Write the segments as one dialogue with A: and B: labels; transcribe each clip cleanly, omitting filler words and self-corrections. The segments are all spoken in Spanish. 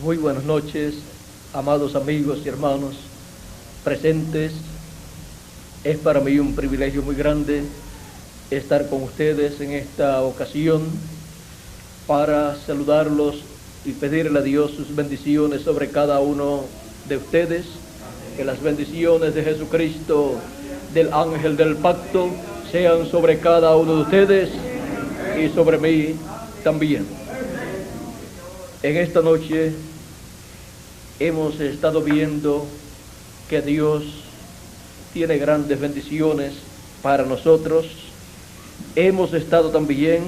A: Muy buenas noches, amados amigos y hermanos presentes. Es para mí un privilegio muy grande estar con ustedes en esta ocasión para saludarlos y pedirle a Dios sus bendiciones sobre cada uno de ustedes. Que las bendiciones de Jesucristo, del ángel del pacto, sean sobre cada uno de ustedes y sobre mí también. En esta noche hemos estado viendo que Dios tiene grandes bendiciones para nosotros. Hemos estado también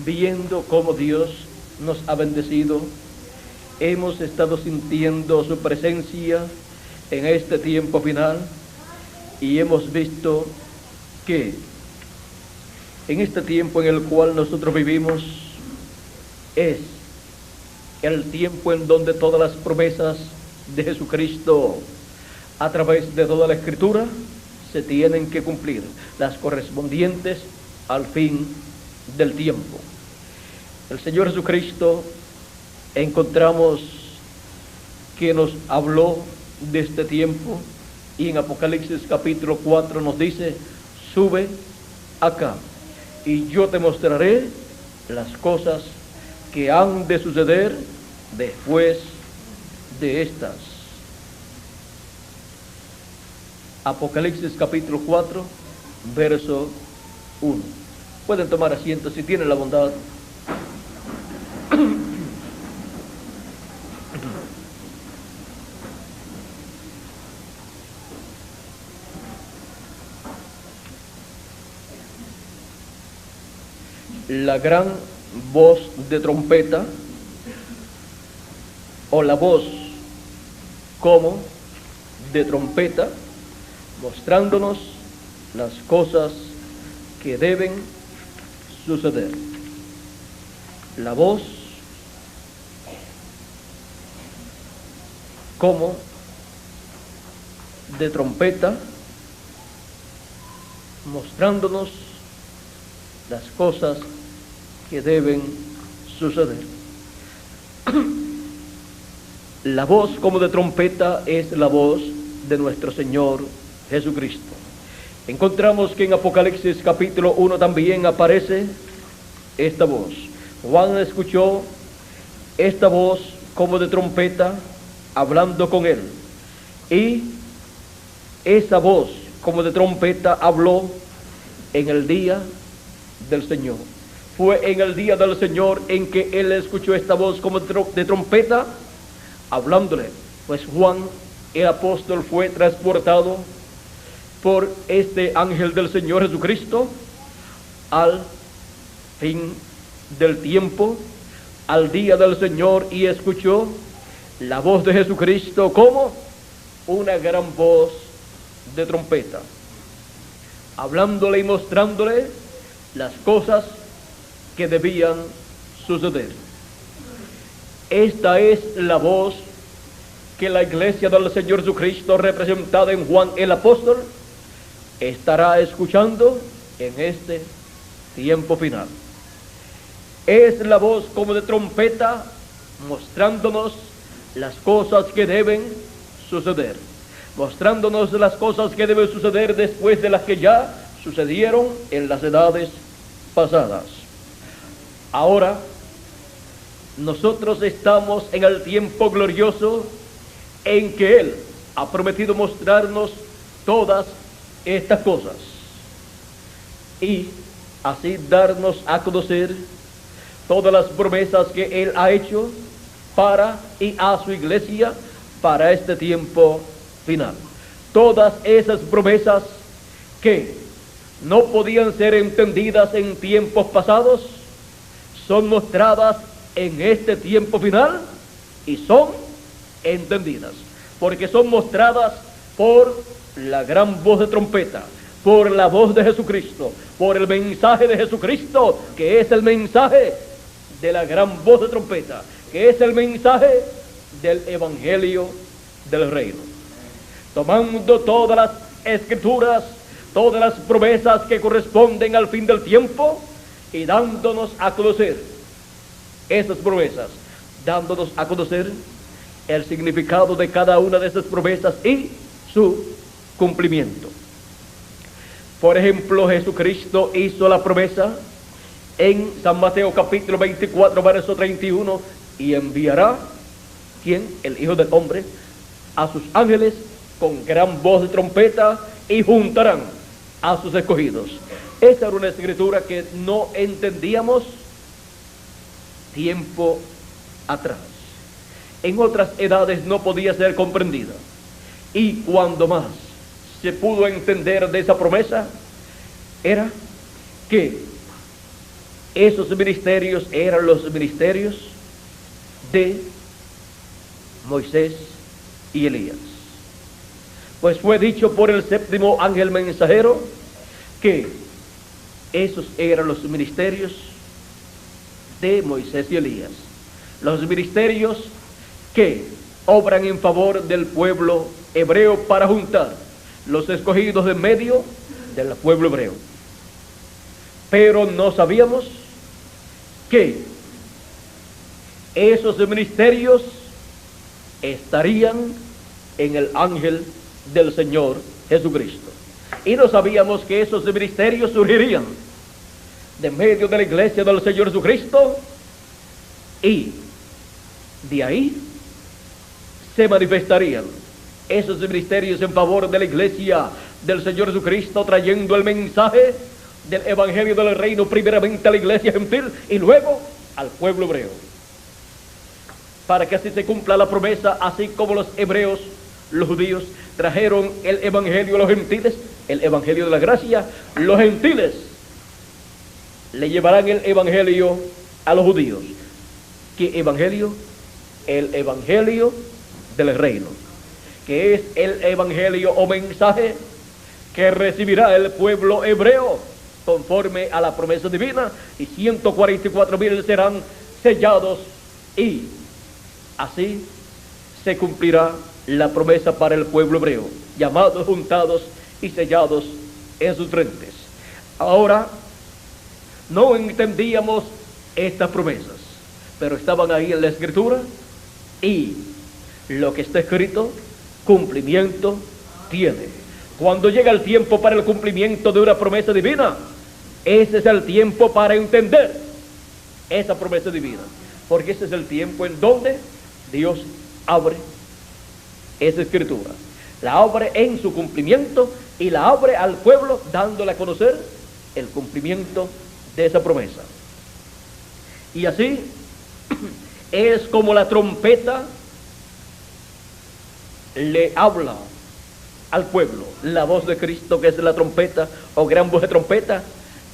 A: viendo cómo Dios nos ha bendecido. Hemos estado sintiendo su presencia en este tiempo final y hemos visto que en este tiempo en el cual nosotros vivimos es el tiempo en donde todas las promesas de Jesucristo a través de toda la Escritura se tienen que cumplir, las correspondientes al fin del tiempo. El Señor Jesucristo encontramos que nos habló de este tiempo y en Apocalipsis capítulo 4 nos dice: sube acá y yo te mostraré las cosas que han de suceder después de estas. Apocalipsis capítulo 4, verso 1. Pueden tomar asiento si tienen la bondad. La gran voz de trompeta, o la voz como de trompeta, mostrándonos las cosas que deben suceder. La voz como de trompeta, mostrándonos las cosas que deben suceder. La voz como de trompeta es la voz de nuestro Señor Jesucristo. Encontramos que en Apocalipsis capítulo 1 también aparece esta voz. Juan escuchó esta voz como de trompeta hablando con él. Y esa voz como de trompeta habló en el día del Señor. Fue en el día del Señor en que él escuchó esta voz como de trompeta hablándole. Pues Juan, el apóstol, fue transportado por este ángel del Señor Jesucristo al fin del tiempo, al día del Señor, y escuchó la voz de Jesucristo como una gran voz de trompeta, hablándole y mostrándole las cosas que debían suceder. Esta es la voz que la iglesia del Señor Jesucristo, representada en Juan el apóstol, estará escuchando en este tiempo final. Es la voz como de trompeta mostrándonos las cosas que deben suceder, mostrándonos las cosas que deben suceder después de las que ya sucedieron en las edades pasadas. Ahora nosotros estamos en el tiempo glorioso en que Él ha prometido mostrarnos todas estas cosas y así darnos a conocer todas las promesas que Él ha hecho para y a su iglesia para este tiempo final. Todas esas promesas que no podían ser entendidas en tiempos pasados son mostradas en este tiempo final y son entendidas, porque son mostradas por la gran voz de trompeta, por la voz de Jesucristo, por el mensaje de Jesucristo, que es el mensaje de la gran voz de trompeta, que es el mensaje del evangelio del reino. Tomando todas las escrituras, todas las promesas que corresponden al fin del tiempo y dándonos a conocer esas promesas, dándonos a conocer el significado de cada una de esas promesas y su cumplimiento. Por ejemplo, Jesucristo hizo la promesa en San Mateo capítulo 24, verso 31, y enviará, ¿quién? El Hijo del Hombre, a sus ángeles con gran voz de trompeta y juntarán a sus escogidos. Esta era una escritura que no entendíamos tiempo atrás. En otras edades no podía ser comprendida. Y cuando más se pudo entender de esa promesa, era que esos ministerios eran los ministerios de Moisés y Elías. Pues fue dicho por el séptimo ángel mensajero que esos eran los ministerios de Moisés y Elías. Los ministerios que obran en favor del pueblo hebreo para juntar los escogidos de medio del pueblo hebreo. Pero no sabíamos que esos ministerios estarían en el ángel del Señor Jesucristo. Y no sabíamos que esos ministerios surgirían de medio de la iglesia del Señor Jesucristo, y de ahí se manifestarían esos ministerios en favor de la iglesia del Señor Jesucristo, trayendo el mensaje del evangelio del reino primeramente a la iglesia gentil y luego al pueblo hebreo, para que así se cumpla la promesa, así como los hebreos, los judíos, trajeron el evangelio a los gentiles, el evangelio de la gracia. Los gentiles le llevarán el evangelio a los judíos. ¿Qué evangelio? El evangelio del reino, que es el evangelio o mensaje que recibirá el pueblo hebreo conforme a la promesa divina, y 144,000 serán sellados, y así se cumplirá la promesa para el pueblo hebreo, llamados, juntados y sellados en sus frentes. Ahora, no entendíamos estas promesas, pero estaban ahí en la escritura, y lo que está escrito, cumplimiento tiene. Cuando llega el tiempo para el cumplimiento de una promesa divina, ese es el tiempo para entender esa promesa divina, porque ese es el tiempo en donde Dios abre esa escritura, la abre en su cumplimiento y la abre al pueblo, dándole a conocer el cumplimiento de esa promesa. Y así es como la trompeta le habla al pueblo. La voz de Cristo, que es la trompeta o gran voz de trompeta,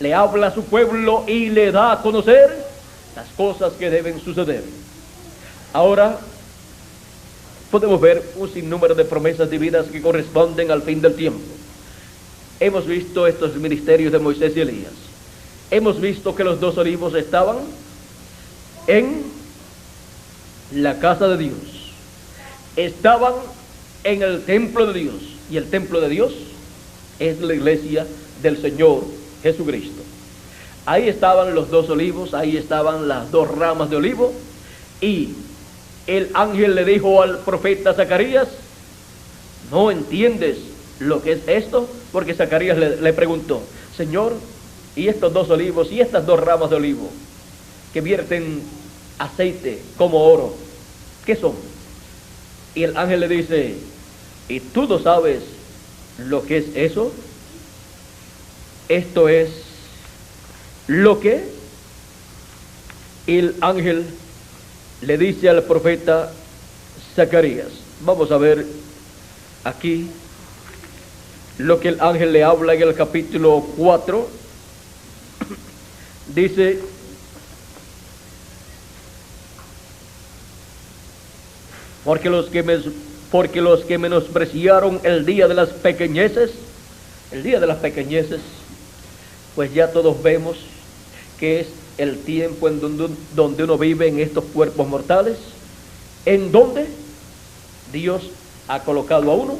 A: le habla a su pueblo y le da a conocer las cosas que deben suceder. Ahora podemos ver un sinnúmero de promesas divinas que corresponden al fin del tiempo. Hemos visto estos ministerios de Moisés y Elías. Hemos visto que los 2 olivos estaban en la casa de Dios, estaban en el templo de Dios, y el templo de Dios es la iglesia del Señor Jesucristo. Ahí estaban los 2 olivos, ahí estaban las 2 ramas de olivo, y el ángel le dijo al profeta Zacarías: ¿no entiendes lo que es esto? Porque Zacarías le preguntó: Señor, ¿y estos 2 olivos y estas 2 ramas de olivo que vierten aceite como oro, qué son? Y el ángel le dice: ¿y tú no sabes lo que es eso? Esto es lo que el ángel le dice al profeta Zacarías. Vamos a ver aquí lo que el ángel le habla en el capítulo 4. Dice: porque los que menospreciaron el día de las pequeñeces, pues ya todos vemos que es el tiempo en donde uno vive en estos cuerpos mortales, en donde Dios ha colocado a uno,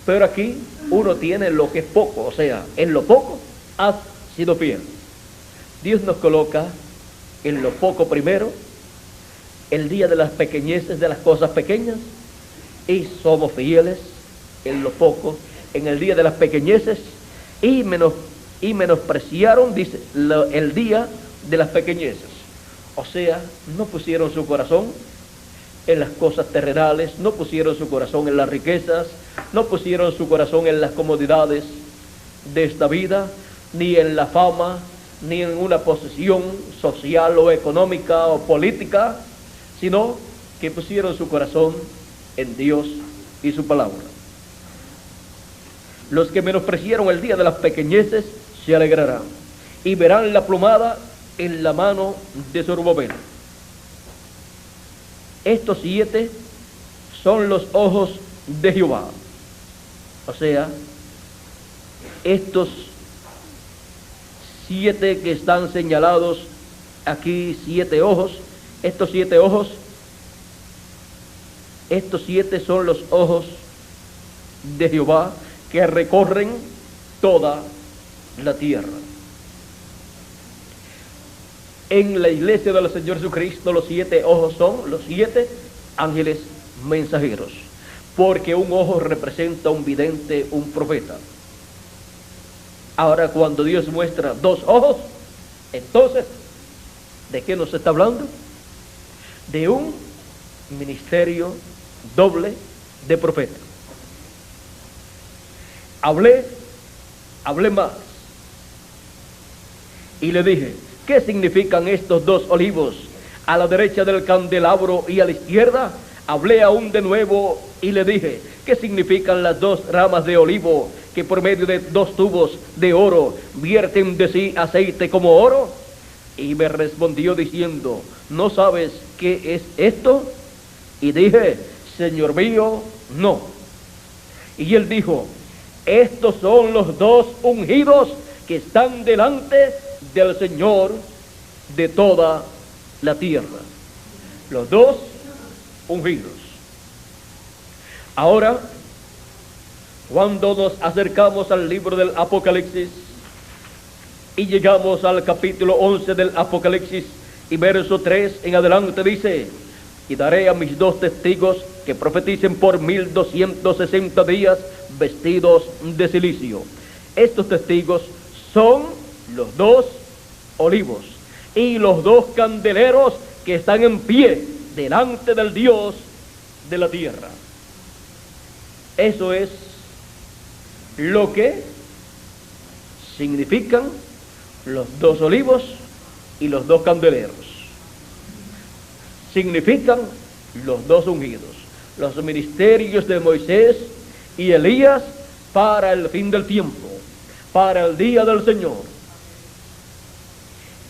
A: pero aquí uno tiene lo que es poco, o sea, en lo poco has sido fiel. Dios nos coloca en lo poco primero, el día de las pequeñeces, de las cosas pequeñas, y somos fieles en lo poco, en el día de las pequeñeces, y menospreciaron, dice, el día de las pequeñeces. O sea, no pusieron su corazón en las cosas terrenales, no pusieron su corazón en las riquezas, no pusieron su corazón en las comodidades de esta vida, ni en la fama, ni en una posición social o económica o política, sino que pusieron su corazón en Dios y su palabra. Los que menospreciaron el día de las pequeñeces se alegrarán y verán la plomada en la mano de Zorobabel. Estos 7 son los ojos de Jehová. O sea, estos 7 que están señalados aquí, 7 ojos, estos 7 son los ojos de Jehová que recorren toda la tierra. En la iglesia del Señor Jesucristo, los 7 ojos son los 7 ángeles mensajeros, porque un ojo representa un vidente, un profeta. Ahora, cuando Dios muestra 2 ojos, entonces, ¿de qué nos está hablando? De un ministerio doble de profeta. Hablé más y le dije: ¿qué significan estos 2 olivos a la derecha del candelabro y a la izquierda? Hablé aún de nuevo y le dije: ¿qué significan las 2 ramas de olivo que por medio de 2 tubos de oro vierten de sí aceite como oro? Y me respondió diciendo: ¿no sabes qué es esto? Y dije: Señor mío, no. Y él dijo: estos son los 2 ungidos que están delante del Señor de toda la tierra. Los 2 ungidos. Ahora, cuando nos acercamos al libro del Apocalipsis y llegamos al capítulo 11 del Apocalipsis y verso 3 en adelante, dice: y daré a mis 2 testigos que profeticen por 1260 días vestidos de silicio. Estos testigos son los 2 olivos y los 2 candeleros que están en pie delante del Dios de la tierra. Eso es lo que significan los 2 olivos y los 2 candeleros. Significan los 2 ungidos, los ministerios de Moisés y Elías para el fin del tiempo, para el día del Señor.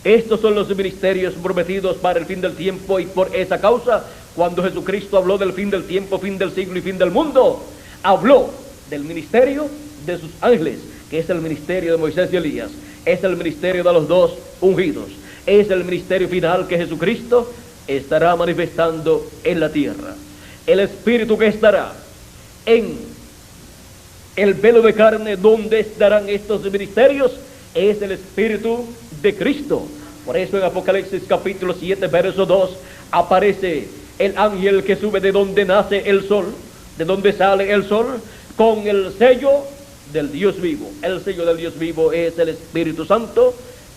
A: Estos son los ministerios prometidos para el fin del tiempo, y por esa causa, cuando Jesucristo habló del fin del tiempo, fin del siglo y fin del mundo, habló del ministerio de sus ángeles, que es el ministerio de Moisés y Elías, es el ministerio de los 2 ungidos, es el ministerio final que Jesucristo estará manifestando en la tierra. El Espíritu que estará en el velo de carne donde estarán estos ministerios es el Espíritu de Cristo. Por eso en Apocalipsis capítulo 7 verso 2 aparece el ángel que sube de donde nace el sol, de donde sale el sol, con el sello del Dios vivo. El sello del Dios vivo es el Espíritu Santo.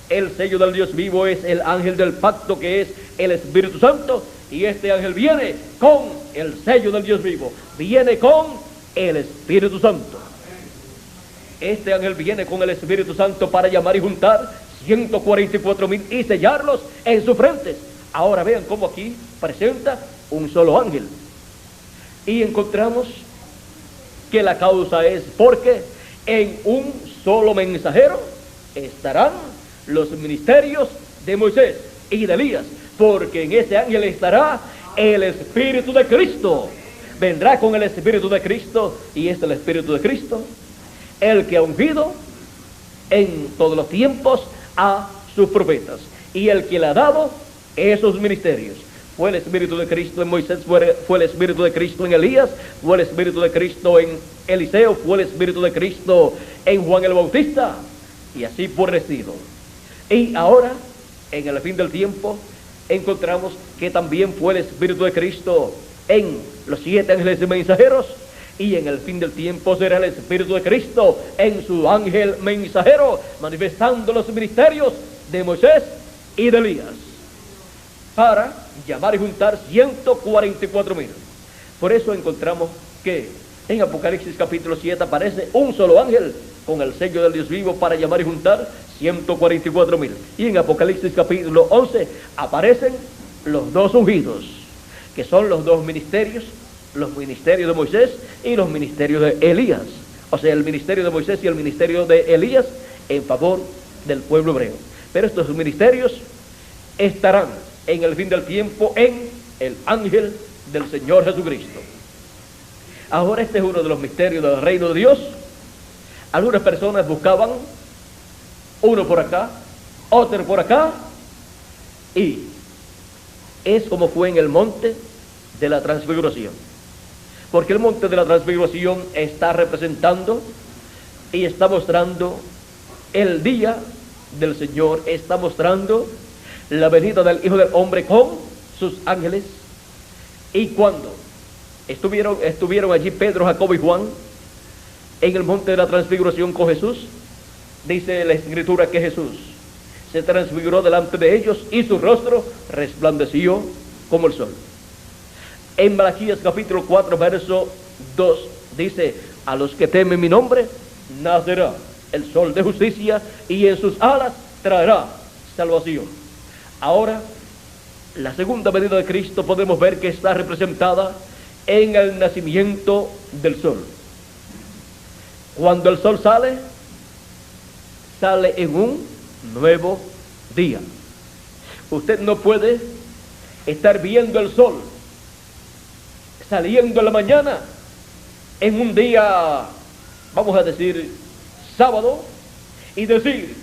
A: El sello del Dios vivo es el ángel del pacto, que es el Espíritu Santo. Y este ángel viene con el sello del Dios vivo, viene con el Espíritu Santo. Este ángel viene con el Espíritu Santo para llamar y juntar 144,000 y sellarlos en sus frentes. Ahora vean cómo aquí presenta un solo ángel. Y encontramos que la causa es porque en un solo mensajero estarán los ministerios de Moisés y de Elías, porque en ese ángel estará el Espíritu de Cristo. Vendrá con el Espíritu de Cristo, y es el Espíritu de Cristo el que ha ungido en todos los tiempos a sus profetas, y el que le ha dado esos ministerios. Fue el Espíritu de Cristo en Moisés, fue el Espíritu de Cristo en Elías, fue el Espíritu de Cristo en Eliseo, fue el Espíritu de Cristo en Juan el Bautista, y así por el estilo. Y ahora, en el fin del tiempo, encontramos que también fue el Espíritu de Cristo en los 7 ángeles mensajeros, y en el fin del tiempo será el Espíritu de Cristo en su ángel mensajero, manifestando los ministerios de Moisés y de Elías, para llamar y juntar 144,000. Por eso encontramos que en Apocalipsis capítulo 7 aparece un solo ángel con el sello del Dios vivo para llamar y juntar 144,000. Y en Apocalipsis capítulo 11 aparecen los 2 ungidos, que son los 2 ministerios, los ministerios de Moisés y los ministerios de Elías. O sea, el ministerio de Moisés y el ministerio de Elías en favor del pueblo hebreo. Pero estos ministerios estarán en el fin del tiempo en el ángel del Señor Jesucristo. Ahora este es uno de los misterios del reino de Dios. Algunas personas buscaban uno por acá, otro por acá, y es como fue en el monte de la transfiguración, porque el monte de la transfiguración está representando y está mostrando el día del Señor, está mostrando la venida del Hijo del Hombre con sus ángeles. Y cuando estuvieron allí Pedro, Jacobo y Juan en el monte de la transfiguración con Jesús, dice la Escritura que Jesús se transfiguró delante de ellos y su rostro resplandeció como el sol. En Malaquías capítulo 4 verso 2 dice: a los que temen mi nombre nacerá el sol de justicia, y en sus alas traerá salvación. Ahora, la segunda venida de Cristo podemos ver que está representada en el nacimiento del sol. Cuando el sol sale en un nuevo día. Usted no puede estar viendo el sol saliendo en la mañana en un día, vamos a decir, sábado, y decir: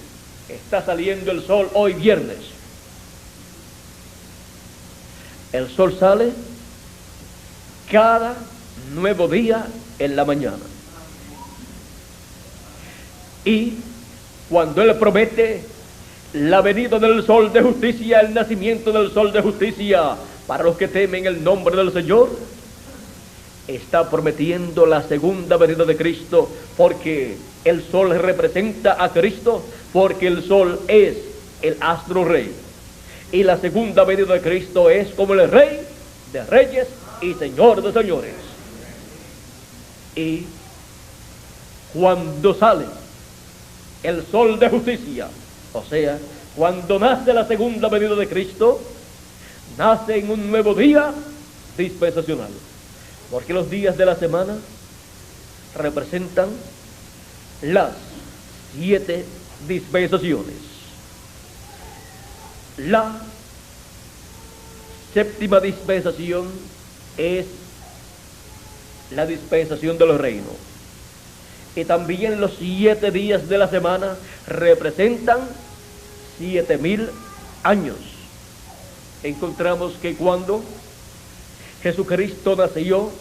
A: está saliendo el sol hoy viernes. El sol sale cada nuevo día en la mañana. Y cuando Él promete la venida del sol de justicia, el nacimiento del sol de justicia para los que temen el nombre del Señor, está prometiendo la segunda venida de Cristo, porque el sol representa a Cristo, porque el sol es el astro rey. Y la segunda venida de Cristo es como el Rey de reyes y Señor de señores. Y cuando sale el sol de justicia, o sea, cuando nace la segunda venida de Cristo, nace en un nuevo día dispensacional, porque los días de la semana representan las 7 dispensaciones. La séptima dispensación es la dispensación de los reinos. Y también los 7 días de la semana representan 7,000 años. Encontramos que cuando Jesucristo nació,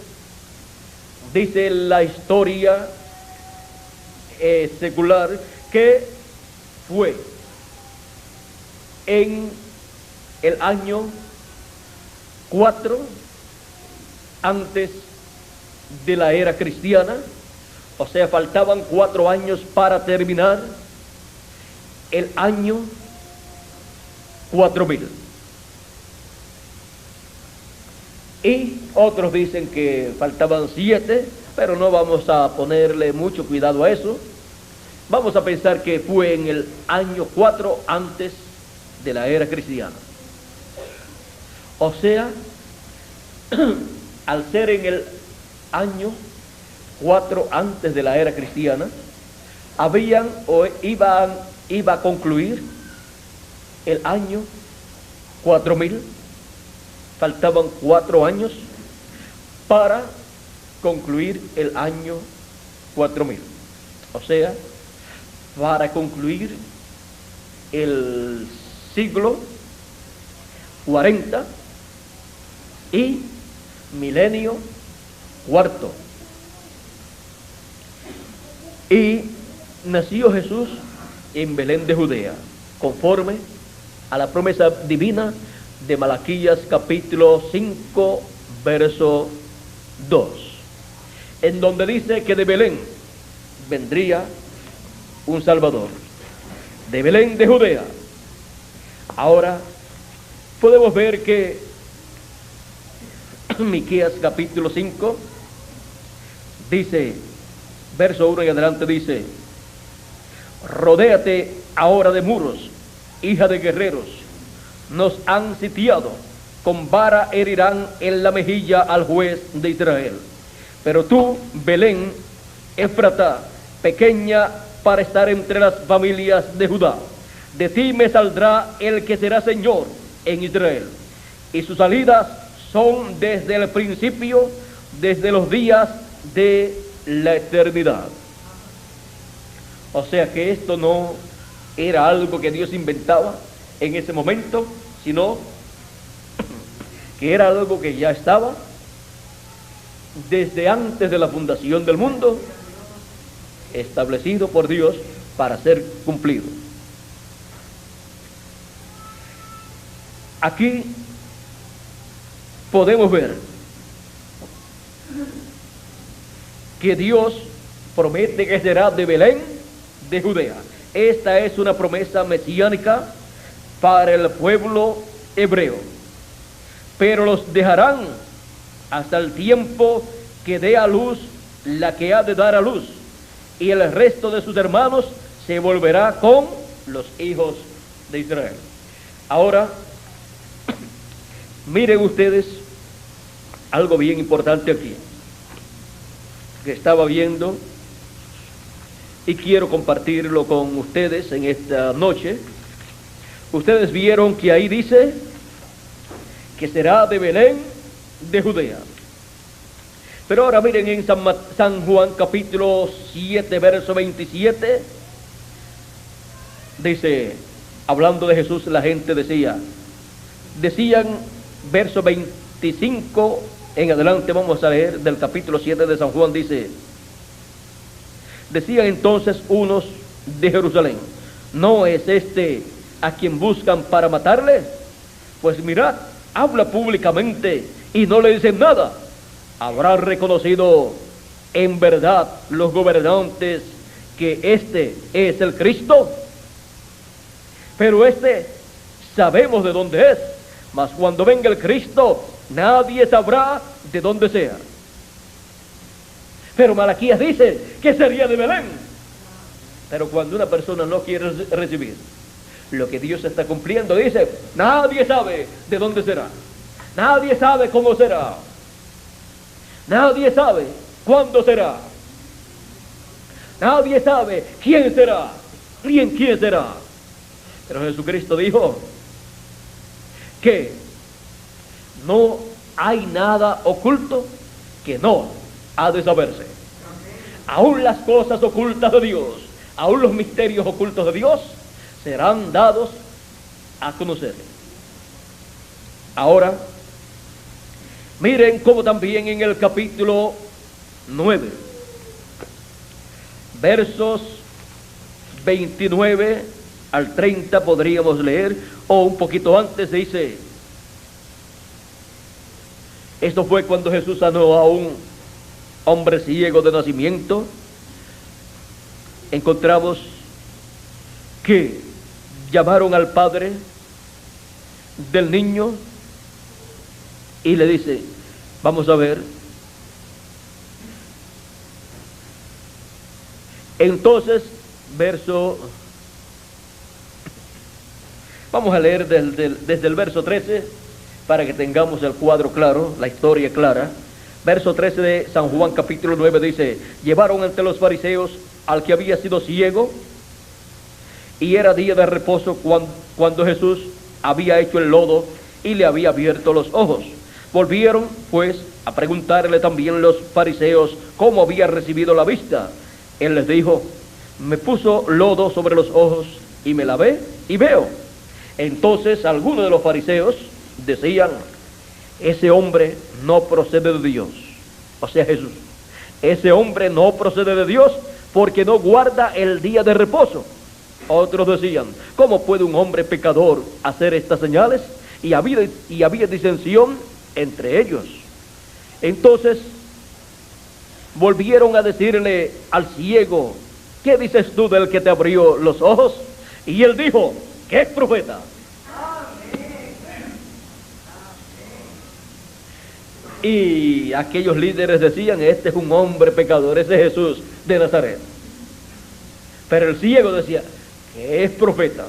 A: dice la historia secular que fue en el año 4 antes de la era cristiana. O sea, faltaban 4 años para terminar el año 4000. Y otros dicen que faltaban 7, pero no vamos a ponerle mucho cuidado a eso. Vamos a pensar que fue en el año 4 antes de la era cristiana. O sea, al ser en el año 4 antes de la era cristiana, iba a concluir el año 4000. Faltaban 4 años para concluir el año 4000. O sea, para concluir el siglo 40 y milenio cuarto. Y nació Jesús en Belén de Judea, conforme a la promesa divina de Malaquías capítulo 5, verso 2, en donde dice que de Belén vendría un Salvador, de Belén de Judea. Ahora podemos ver que Miqueas capítulo 5 dice, verso 1 en adelante dice: rodéate ahora de muros, hija de guerreros, nos han sitiado, con vara herirán en la mejilla al juez de Israel. Pero tú, Belén Efratá, pequeña para estar entre las familias de Judá, de ti me saldrá el que será Señor en Israel, y sus salidas son desde el principio, desde los días de la eternidad. O sea que esto no era algo que Dios inventaba en ese momento, sino que era algo que ya estaba desde antes de la fundación del mundo, establecido por Dios para ser cumplido. Aquí podemos ver que Dios promete que será de Belén de Judea. Esta es una promesa mesiánica para el pueblo hebreo, pero los dejarán hasta el tiempo que dé a luz la que ha de dar a luz, y el resto de sus hermanos se volverá con los hijos de Israel. Ahora, miren ustedes algo bien importante aquí, que estaba viendo y quiero compartirlo con ustedes en esta noche. Ustedes vieron que ahí dice que será de Belén de Judea. Pero ahora miren en San Juan capítulo 7, verso 27, dice, hablando de Jesús, la gente decían, verso 25 en adelante, vamos a leer del capítulo 7 de San Juan, dice: decían entonces unos de Jerusalén, ¿no es este a quien buscan para matarle? Pues mirad, habla públicamente y no le dicen nada. ¿Habrá reconocido en verdad los gobernantes que este es el Cristo? Pero sabemos de dónde es, mas cuando venga el Cristo nadie sabrá de dónde sea. Pero Malaquías dice que sería de Belén. Pero cuando una persona no quiere recibir lo que Dios está cumpliendo, dice, nadie sabe de dónde será, nadie sabe cómo será, nadie sabe cuándo será, nadie sabe quién será, ni en quién será. Pero Jesucristo dijo que no hay nada oculto que no ha de saberse. Aún las cosas ocultas de Dios, aún los misterios ocultos de Dios serán dados a conocer. Ahora, miren cómo también en el capítulo 9, versos 29 al 30 podríamos leer, o un poquito antes dice, esto fue cuando Jesús sanó a un hombre ciego de nacimiento. Encontramos que llamaron al padre del niño y le dice, vamos a ver. Entonces, vamos a leer desde el verso 13 para que tengamos el cuadro claro, la historia clara. Verso 13 de San Juan capítulo 9 dice, llevaron ante los fariseos al que había sido ciego, y era día de reposo cuando Jesús había hecho el lodo y le había abierto los ojos. Volvieron pues a preguntarle también los fariseos cómo había recibido la vista. Él les dijo, me puso lodo sobre los ojos y me lavé y veo. Entonces algunos de los fariseos decían, ese hombre no procede de Dios. O sea, Jesús, ese hombre no procede de Dios porque no guarda el día de reposo. Otros decían, ¿cómo puede un hombre pecador hacer estas señales? y había disensión entre ellos. Entonces volvieron a decirle al ciego: ¿qué dices tú del que te abrió los ojos? Y él dijo que es profeta. Y aquellos líderes decían: este es un hombre pecador, ese es Jesús de Nazaret. Pero el ciego decía que es profeta.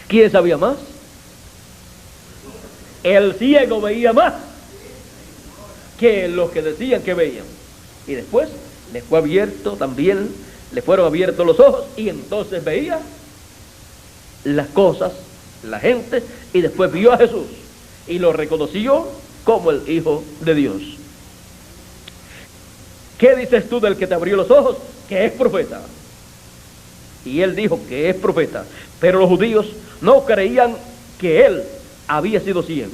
A: ¿Quién sabía más? El ciego veía más que los que decían que veían. Y después le fue abierto también, le fueron abiertos los ojos, y entonces veía las cosas, la gente, y después vio a Jesús y lo reconoció como el Hijo de Dios. ¿Qué dices tú del que te abrió los ojos? Que es profeta. Y él dijo que es profeta. Pero los judíos no creían que él había sido ciego.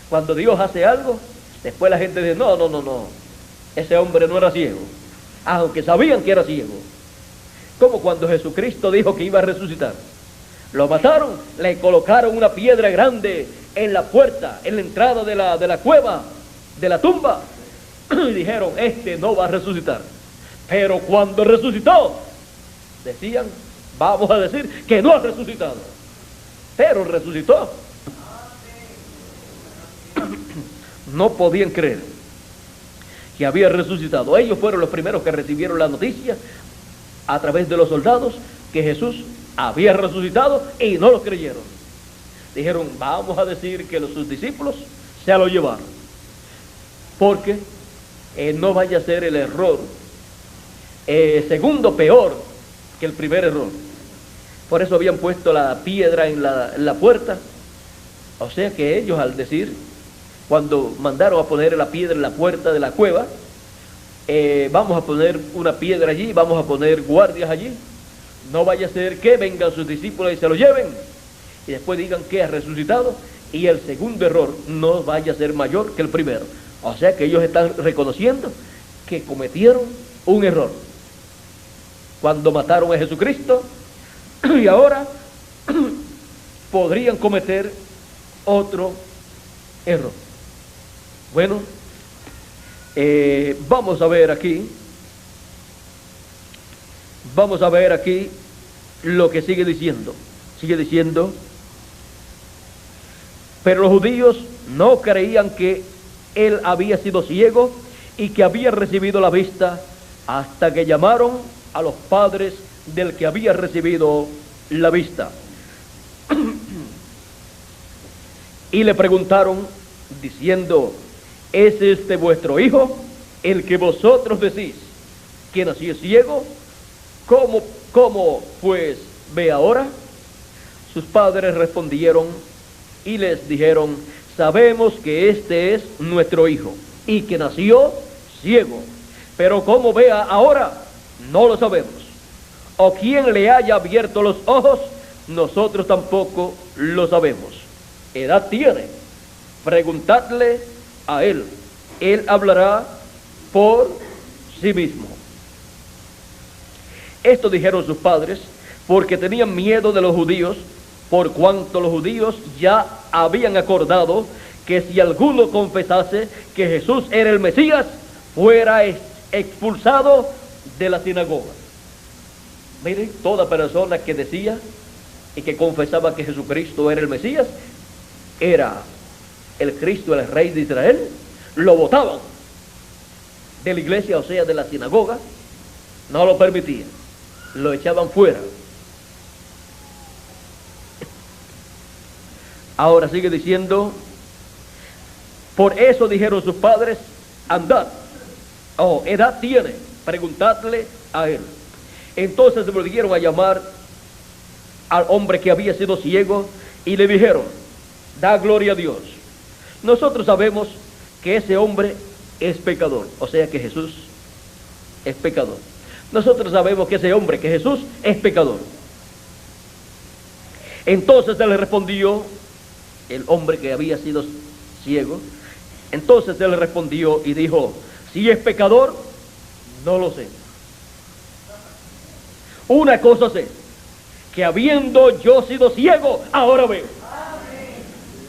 A: Cuando Dios hace algo, después la gente dice: no, ese hombre no era ciego, aunque sabían que era ciego. Como cuando Jesucristo dijo que iba a resucitar. Lo mataron, le colocaron una piedra grande en la puerta, en la entrada de la cueva, de la tumba, y dijeron: este no va a resucitar. Pero cuando resucitó, decían: vamos a decir que no ha resucitado, pero resucitó. No podían creer que había resucitado. Ellos fueron los primeros que recibieron la noticia a través de los soldados que Jesús había resucitado, y no lo creyeron. Dijeron: vamos a decir que sus discípulos se lo llevaron, porque no vaya a ser el error segundo peor que el primer error. Por eso habían puesto la piedra en la puerta. O sea que ellos, al decir, cuando mandaron a poner la piedra en la puerta de la cueva, vamos a poner una piedra allí, vamos a poner guardias allí, no vaya a ser que vengan sus discípulos y se lo lleven, y después digan que ha resucitado, y el segundo error no vaya a ser mayor que el primero. O sea que ellos están reconociendo que cometieron un error cuando mataron a Jesucristo, y ahora podrían cometer otro error. Bueno, vamos a ver aquí lo que sigue diciendo. Sigue diciendo: pero los judíos no creían que él había sido ciego y que había recibido la vista, hasta que llamaron a los padres del que había recibido la vista y le preguntaron diciendo: ¿es este vuestro hijo, el que vosotros decís que nació ciego? ¿Cómo pues ve ahora? Sus padres respondieron y les dijeron: sabemos que este es nuestro hijo y que nació ciego, pero cómo vea ahora no lo sabemos, o quién le haya abierto los ojos, nosotros tampoco lo sabemos. Edad tiene, preguntadle a él hablará por sí mismo. Esto dijeron sus padres porque tenían miedo de los judíos, por cuanto los judíos ya habían acordado que si alguno confesase que Jesús era el Mesías, fuera expulsado de la sinagoga. Miren, toda persona que decía y que confesaba que Jesucristo era el Mesías, era el Cristo, el Rey de Israel, lo botaban de la iglesia, o sea, de la sinagoga. No lo permitían, lo echaban fuera. Ahora sigue diciendo: por eso dijeron sus padres: andad, edad tiene, preguntadle a él. Entonces se volvieron a llamar al hombre que había sido ciego y le dijeron: da gloria a Dios. Nosotros sabemos que ese hombre es pecador, o sea que Jesús es pecador. Nosotros sabemos que ese hombre, que Jesús, es pecador. Entonces se le respondió, el hombre que había sido ciego, entonces se le respondió y dijo: si es pecador, no lo sé. Una cosa sé, que habiendo yo sido ciego, ahora veo.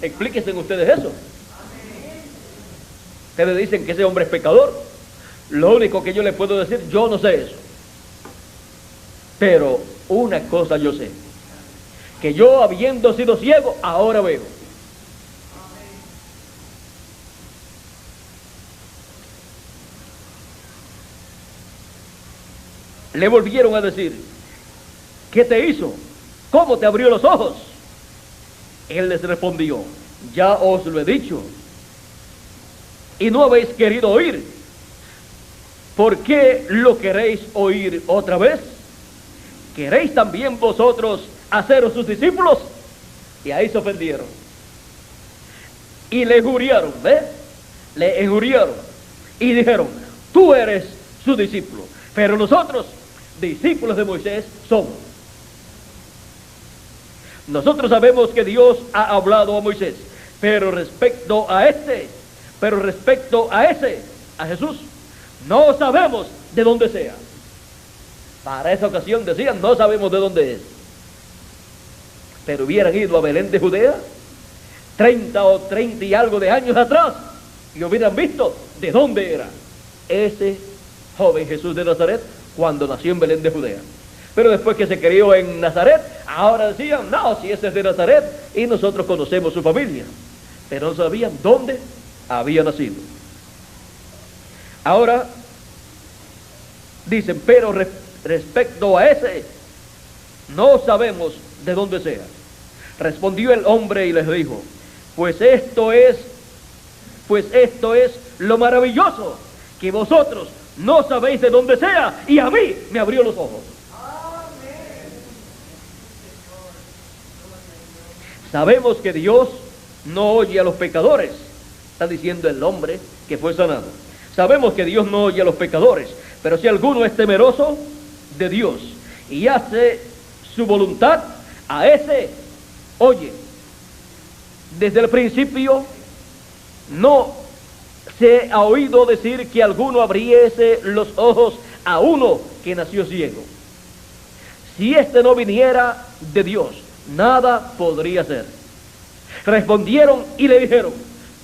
A: Explíquense ustedes eso. Ustedes dicen que ese hombre es pecador. Lo único que yo les puedo decir, yo no sé eso. Pero una cosa yo sé, que yo habiendo sido ciego, ahora veo. Le volvieron a decir, ¿qué te hizo? ¿Cómo te abrió los ojos? Él les respondió, ya os lo he dicho, y no habéis querido oír. ¿Por qué lo queréis oír otra vez? ¿Queréis también vosotros haceros sus discípulos? Y ahí se ofendieron. Y le injuriaron, ¿ves? Le injuriaron. Y dijeron, tú eres su discípulo, pero nosotros, discípulos de Moisés, somos. Nosotros sabemos que Dios ha hablado a Moisés, pero respecto a ese, a Jesús, no sabemos de dónde sea. Para esa ocasión decían, no sabemos de dónde es. Pero hubieran ido a Belén de Judea 30 y algo de años atrás y hubieran visto de dónde era ese joven Jesús de Nazaret cuando nació en Belén de Judea. Pero después que se crió en Nazaret, ahora decían, no, si ese es de Nazaret y nosotros conocemos su familia. Pero no sabían dónde había nacido. Ahora dicen, pero respecto a ese, no sabemos de dónde sea. Respondió el hombre y les dijo, pues esto es lo maravilloso, que vosotros no sabéis de dónde sea, y a mí me abrió los ojos. Sabemos que Dios no oye a los pecadores, está diciendo el hombre que fue sanado. Sabemos que Dios no oye a los pecadores, pero si alguno es temeroso de Dios y hace su voluntad, a ese oye. Desde el principio no se ha oído decir que alguno abriese los ojos a uno que nació ciego. Si éste no viniera de Dios, nada podría ser. Respondieron y le dijeron,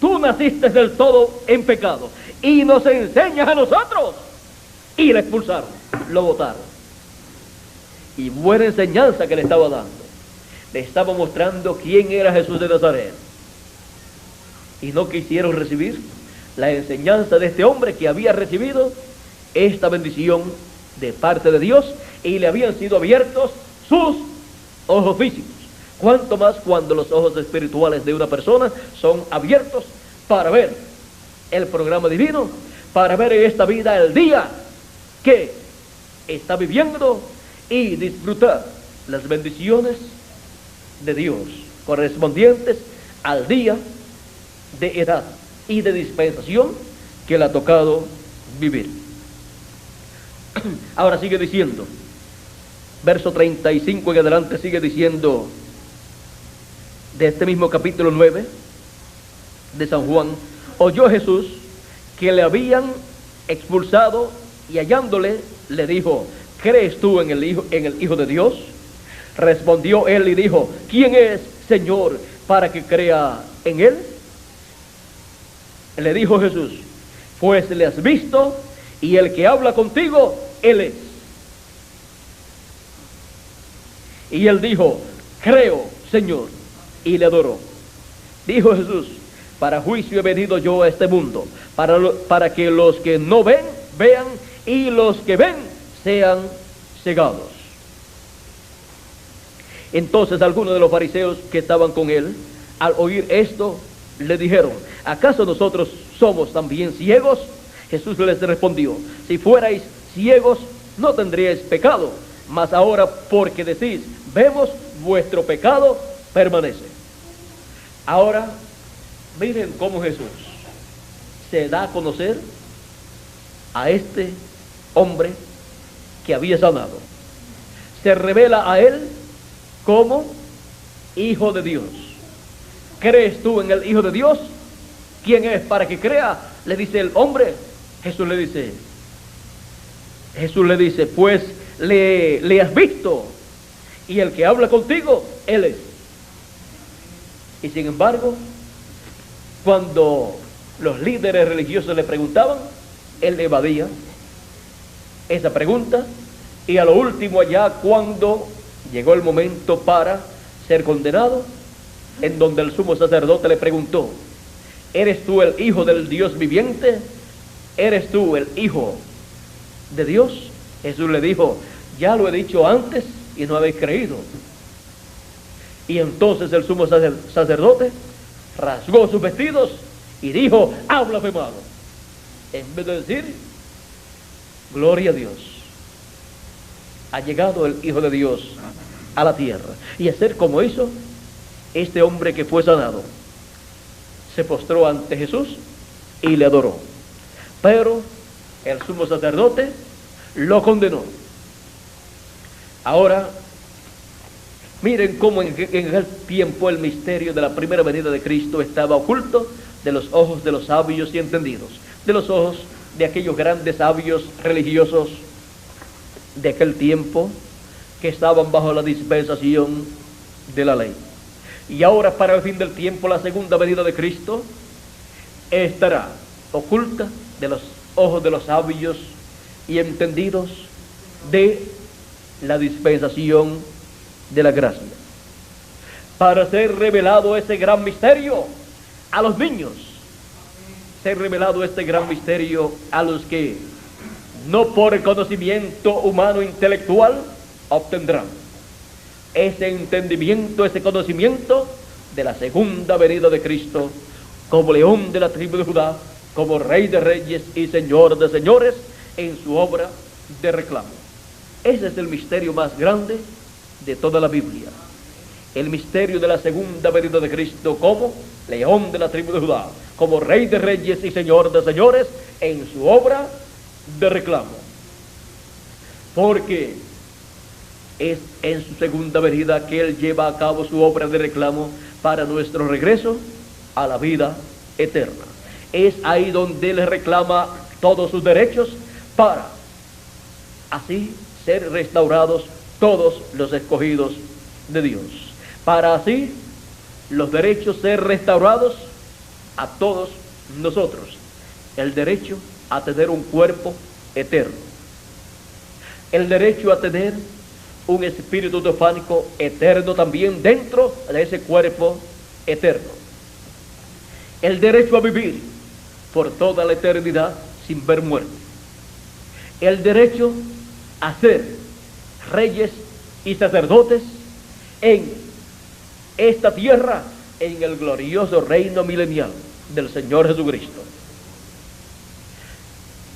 A: tú naciste del todo en pecado y nos enseñas a nosotros. Y le expulsaron, lo botaron. Y buena enseñanza que le estaba dando. Le estaba mostrando quién era Jesús de Nazaret. Y no quisieron recibir la enseñanza de este hombre que había recibido esta bendición de parte de Dios y le habían sido abiertos sus ojos físicos. Cuanto más cuando los ojos espirituales de una persona son abiertos para ver el programa divino, para ver en esta vida el día que está viviendo y disfrutar las bendiciones de Dios correspondientes al día de edad y de dispensación que le ha tocado vivir. Ahora sigue diciendo, verso 35 en adelante sigue diciendo, de este mismo capítulo 9 de San Juan, oyó Jesús que le habían expulsado y hallándole le dijo, ¿crees tú en el Hijo de Dios? Respondió él y dijo, ¿quién es, Señor, para que crea en él? Le dijo Jesús, pues le has visto y el que habla contigo, él es. Y él dijo, creo, Señor, y le adoró. Dijo Jesús, para juicio he venido yo a este mundo, para que los que no ven, vean, y los que ven, sean cegados. Entonces algunos de los fariseos que estaban con él, al oír esto, le dijeron, ¿acaso nosotros somos también ciegos? Jesús les respondió, si fuerais ciegos, no tendríais pecado, mas ahora porque decís, vemos, vuestro pecado permanece. Ahora, miren cómo Jesús se da a conocer a este hombre que había sanado. Se revela a él como Hijo de Dios. ¿Crees tú en el Hijo de Dios? ¿Quién es para que crea? Le dice el hombre. Jesús le dice, pues le has visto y el que habla contigo, Él es. Y sin embargo, cuando los líderes religiosos le preguntaban, Él evadía esa pregunta, y a lo último, allá cuando llegó el momento para ser condenado, en donde el sumo sacerdote le preguntó: ¿eres tú el Hijo del Dios viviente? ¿Eres tú el Hijo de Dios? Jesús le dijo: ya lo he dicho antes y no habéis creído. Y entonces el sumo sacerdote rasgó sus vestidos y dijo: habla, afirmado, en vez de decir: gloria a Dios, ha llegado el Hijo de Dios a la tierra. Y hacer como hizo este hombre que fue sanado, se postró ante Jesús y le adoró. Pero el sumo sacerdote lo condenó. Ahora, miren cómo en aquel tiempo el misterio de la primera venida de Cristo estaba oculto de los ojos de los sabios y entendidos, de los ojos de aquellos grandes sabios religiosos de aquel tiempo que estaban bajo la dispensación de la ley. Y ahora, para el fin del tiempo, la segunda venida de Cristo estará oculta de los ojos de los sabios y entendidos de la dispensación de la gracia, para ser revelado ese gran misterio a los niños, ser revelado este gran misterio a los que no por conocimiento humano intelectual obtendrán ese entendimiento, ese conocimiento de la segunda venida de Cristo como león de la tribu de Judá, como Rey de reyes y Señor de señores en su obra de reclamo. Ese es el misterio más grande de toda la Biblia, el misterio de la segunda venida de Cristo como león de la tribu de Judá, como Rey de reyes y Señor de señores en su obra de reclamo. Porque es en su segunda venida que Él lleva a cabo su obra de reclamo para nuestro regreso a la vida eterna. Es ahí donde Él reclama todos sus derechos para así ser restaurados todos los escogidos de Dios, para así los derechos ser restaurados a todos nosotros, el derecho a tener un cuerpo eterno, el derecho a tener un espíritu teofánico eterno también dentro de ese cuerpo eterno, el derecho a vivir por toda la eternidad sin ver muerte, el derecho a ser reyes y sacerdotes en esta tierra, en el glorioso reino milenial del Señor Jesucristo.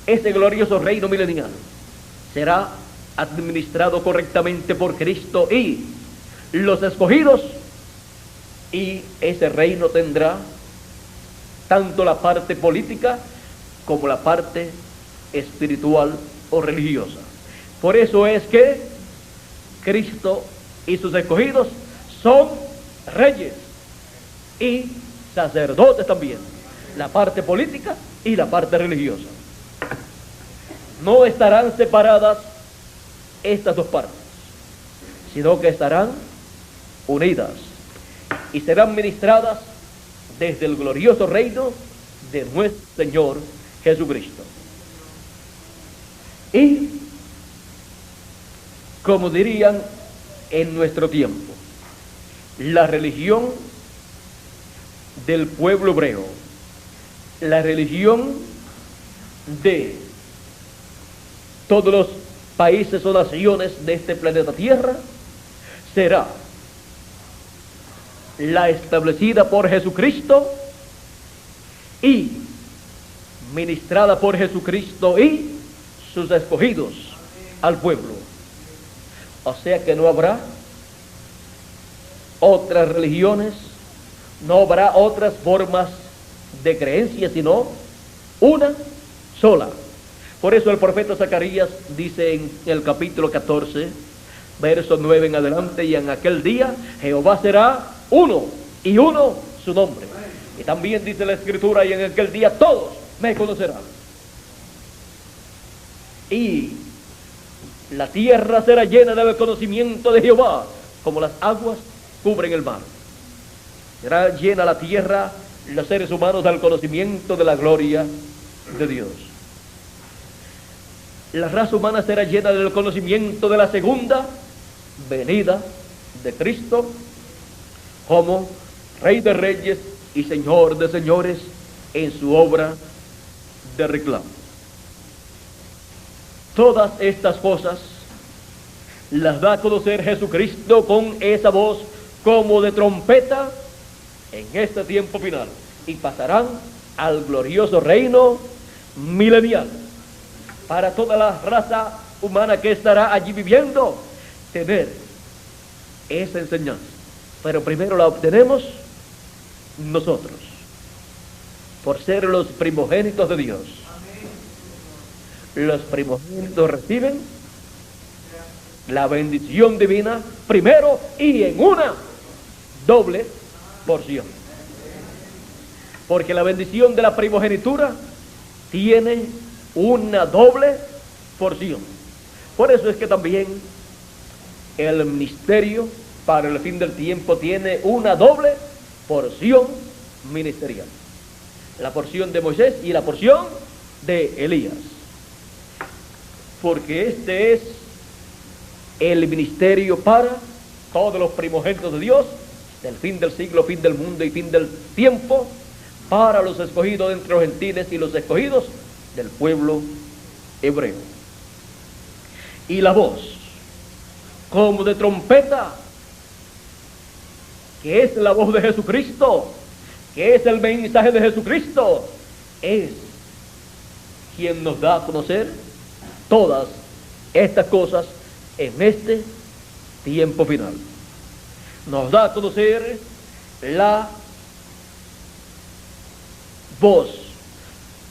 A: Ese glorioso reino milenial será administrado correctamente por Cristo y los escogidos, y ese reino tendrá tanto la parte política como la parte espiritual o religiosa. Por eso es que Cristo y sus escogidos son reyes y sacerdotes también, la parte política y la parte religiosa. No estarán separadas estas dos partes, sino que estarán unidas y serán ministradas desde el glorioso reino de nuestro Señor Jesucristo. Y, como dirían en nuestro tiempo, la religión del pueblo hebreo, la religión de todos los países o naciones de este planeta Tierra, será la establecida por Jesucristo y ministrada por Jesucristo y sus escogidos al pueblo. O sea que no habrá otras religiones, no habrá otras formas de creencia, sino una sola. Por eso el profeta Zacarías dice en el capítulo 14, verso 9 en adelante: y en aquel día Jehová será uno, y uno su nombre. Y también dice la Escritura: y en aquel día todos me conocerán. Y la tierra será llena del conocimiento de Jehová, como las aguas cubren el mar. Será llena la tierra, los seres humanos, del conocimiento de la gloria de Dios. La raza humana será llena del conocimiento de la segunda venida de Cristo como Rey de Reyes y Señor de Señores en su obra de reclamo. Todas estas cosas las da a conocer Jesucristo con esa voz como de trompeta en este tiempo final, y pasarán al glorioso reino milenial. Para toda la raza humana que estará allí viviendo, tener esa enseñanza. Pero primero la obtenemos nosotros, por ser los primogénitos de Dios. Los primogénitos reciben la bendición divina primero y en una doble porción. Porque la bendición de la primogenitura tiene una doble porción. Por eso es que también el ministerio para el fin del tiempo tiene una doble porción ministerial. La porción de Moisés y la porción de Elías. Porque este es el ministerio para todos los primogénitos de Dios, del fin del siglo, fin del mundo y fin del tiempo, para los escogidos entre los gentiles y los escogidos del pueblo hebreo. Y la voz, como de trompeta, que es la voz de Jesucristo, que es el mensaje de Jesucristo, es quien nos da a conocer todas estas cosas en este tiempo final. Nos da a conocer la voz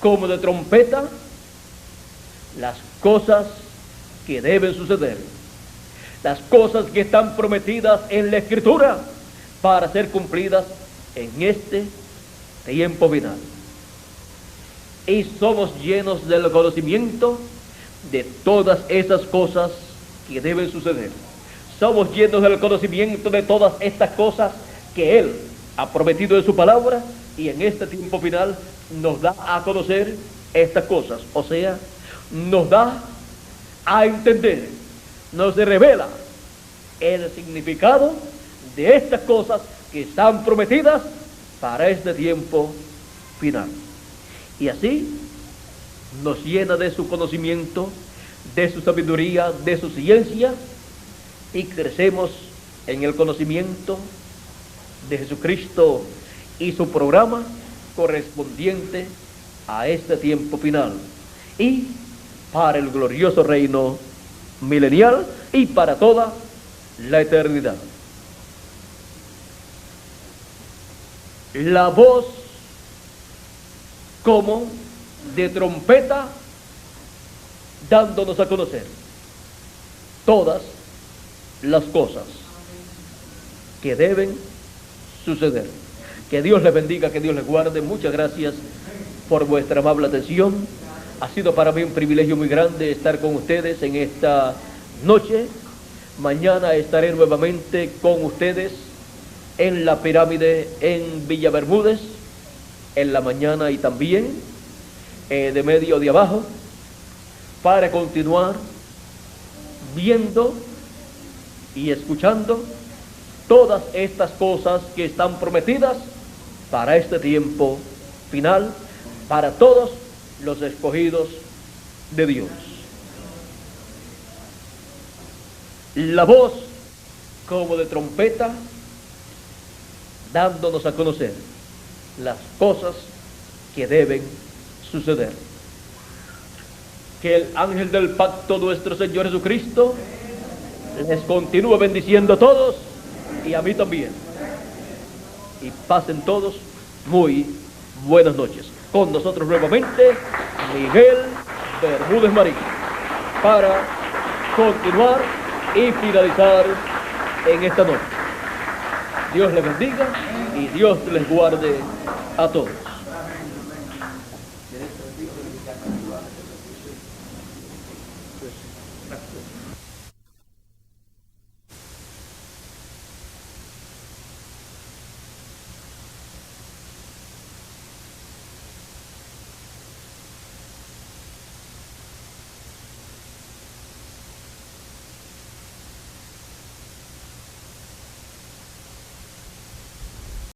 A: como de trompeta, las cosas que deben suceder, las cosas que están prometidas en la Escritura para ser cumplidas en este tiempo final. Y somos llenos del conocimiento de todas esas cosas que deben suceder. Somos llenos del conocimiento de todas estas cosas que Él ha prometido en su palabra, y en este tiempo final nos da a conocer estas cosas. O sea, nos da a entender, nos revela el significado de estas cosas que están prometidas para este tiempo final. Y así nos llena de su conocimiento, de su sabiduría, de su ciencia, y crecemos en el conocimiento de Jesucristo y su programa correspondiente a este tiempo final y para el glorioso reino milenial y para toda la eternidad. La voz como de trompeta, dándonos a conocer todas las cosas que deben suceder. Que Dios les bendiga, que Dios les guarde. Muchas gracias por vuestra amable atención. Ha sido para mí un privilegio muy grande estar con ustedes en esta noche. Mañana estaré nuevamente con ustedes en la pirámide en Villa Bermúdez, en la mañana y también de medio de abajo, para continuar viendo y escuchando todas estas cosas que están prometidas para este tiempo final, para todos los escogidos de Dios. La voz como de trompeta, dándonos a conocer las cosas que deben suceder. Que el ángel del pacto, nuestro Señor Jesucristo, les continúe bendiciendo a todos y a mí también. Y pasen todos muy buenas noches. Con nosotros nuevamente Miguel Bermúdez Marín, para continuar y finalizar en esta noche. Dios les bendiga y Dios les guarde a todos.